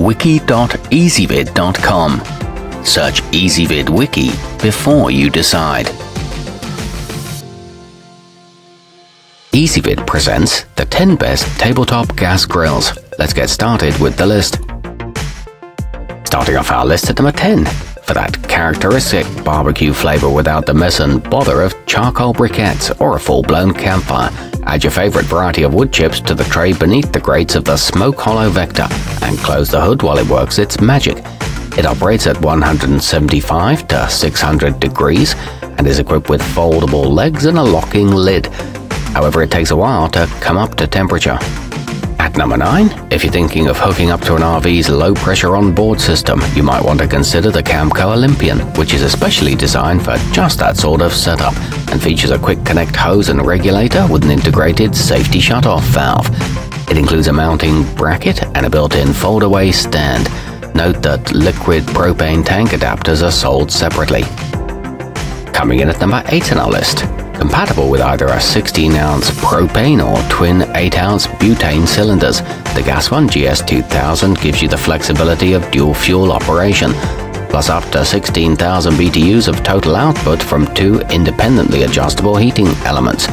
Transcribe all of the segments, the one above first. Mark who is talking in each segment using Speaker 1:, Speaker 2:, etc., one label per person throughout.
Speaker 1: wiki.ezvid.com. Search Ezvid Wiki before you decide. Ezvid presents the 10 best tabletop gas grills. Let's get started with the list. Starting off our list at number 10. For that characteristic barbecue flavor without the mess and bother of charcoal briquettes or a full-blown campfire, add your favorite variety of wood chips to the tray beneath the grates of the Smoke Hollow Vector and close the hood while it works its magic. It operates at 175 to 600 degrees and is equipped with foldable legs and a locking lid. However, it takes a while to come up to temperature. At number 9, if you're thinking of hooking up to an RV's low-pressure on-board system, you might want to consider the Camco Olympian, which is especially designed for just that sort of setup and features a quick connect hose and regulator with an integrated safety shut-off valve. It includes a mounting bracket and a built-in fold-away stand. Note that liquid propane tank adapters are sold separately. Coming in at number 8 on our list. Compatible with either a 16-ounce propane or twin 8-ounce butane cylinders, the Gas One GS2000 gives you the flexibility of dual-fuel operation, plus up to 16,000 BTUs of total output from 2 independently adjustable heating elements.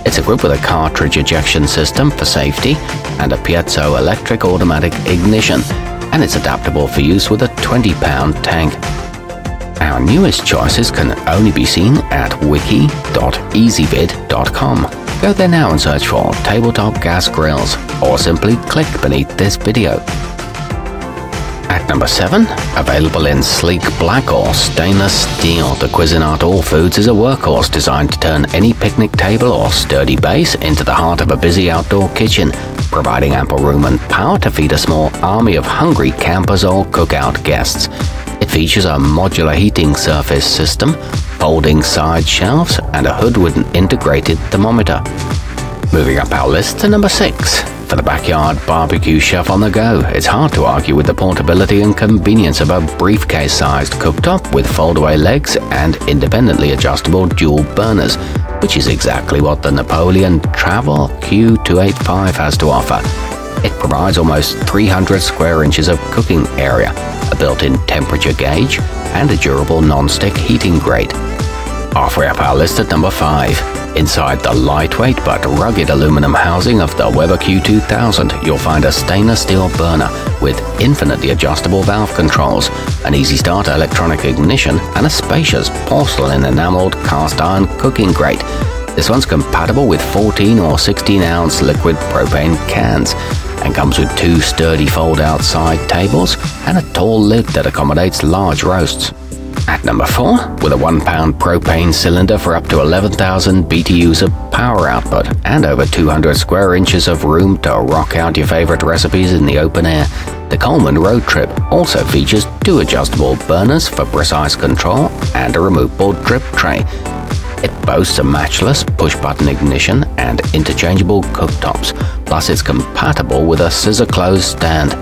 Speaker 1: It's equipped with a cartridge ejection system for safety and a piezo electric automatic ignition, and it's adaptable for use with a 20-pound tank. Our newest choices can only be seen at wiki.ezvid.com. Go there now and search for tabletop gas grills, or simply click beneath this video. At number 7, available in sleek black or stainless steel, the Cuisinart All-Foods is a workhorse designed to turn any picnic table or sturdy base into the heart of a busy outdoor kitchen, providing ample room and power to feed a small army of hungry campers or cookout guests. It features a modular heating surface system, folding side shelves, and a hood with an integrated thermometer. Moving up our list to number 6. For the backyard barbecue chef on the go, it's hard to argue with the portability and convenience of a briefcase-sized cooktop with fold-away legs and independently adjustable dual burners, which is exactly what the Napoleon TravelQ 285 has to offer. It provides almost 300 square inches of cooking area, a built-in temperature gauge, and a durable non-stick heating grate. Halfway up our list at number 5. Inside the lightweight but rugged aluminum housing of the Weber Q2000, you'll find a stainless steel burner with infinitely adjustable valve controls, an easy start electronic ignition, and a spacious porcelain enameled cast iron cooking grate. This one's compatible with 14 or 16-ounce liquid propane cans and comes with 2 sturdy fold-out side tables and a tall lid that accommodates large roasts. At number 4, with a 1-pound propane cylinder for up to 11,000 BTUs of power output and over 200 square inches of room to rock out your favorite recipes in the open air, the Coleman RoadTrip also features 2 adjustable burners for precise control and a removable drip tray. It boasts a matchless push-button ignition and interchangeable cooktops, plus it's compatible with a scissor-close stand.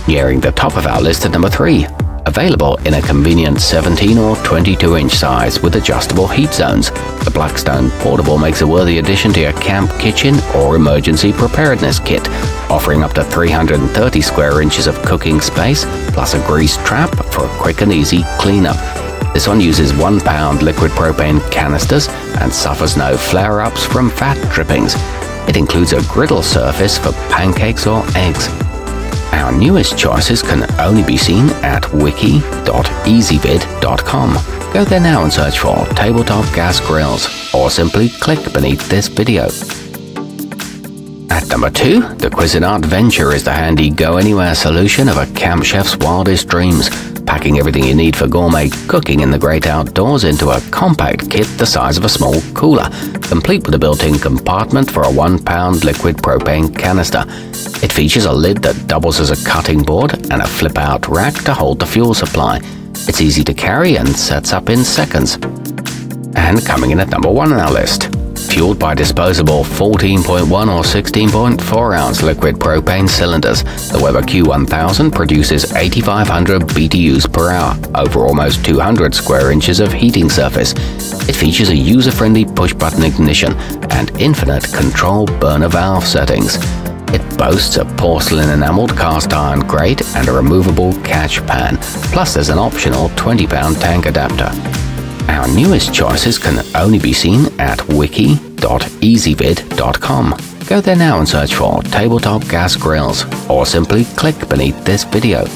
Speaker 1: Nearing the top of our list at number 3. Available in a convenient 17 or 22-inch size with adjustable heat zones, the Blackstone Portable makes a worthy addition to your camp kitchen or emergency preparedness kit, offering up to 330 square inches of cooking space, plus a grease trap for a quick and easy cleanup. This one uses 1-pound liquid propane canisters and suffers no flare-ups from fat drippings. It includes a griddle surface for pancakes or eggs. Our newest choices can only be seen at wiki.ezvid.com. Go there now and search for tabletop gas grills, or simply click beneath this video. At number 2, the Cuisinart Venture is the handy go-anywhere solution of a camp chef's wildest dreams, packing everything you need for gourmet cooking in the great outdoors into a compact kit the size of a small cooler, complete with a built-in compartment for a 1-pound liquid propane canister. It features a lid that doubles as a cutting board and a flip-out rack to hold the fuel supply. It's easy to carry and sets up in seconds. And coming in at number 1 on our list. Fueled by disposable 14.1 or 16.4 ounce liquid propane cylinders, the Weber Q1000 produces 8,500 BTUs per hour over almost 200 square inches of heating surface. It features a user-friendly push-button ignition and infinite control burner valve settings. It boasts a porcelain enameled cast iron grate and a removable catch pan, plus there's an optional £20 tank adapter. Our newest choices can only be seen at wiki.ezvid.com. Go there now and search for Tabletop Gas Grills, or simply click beneath this video.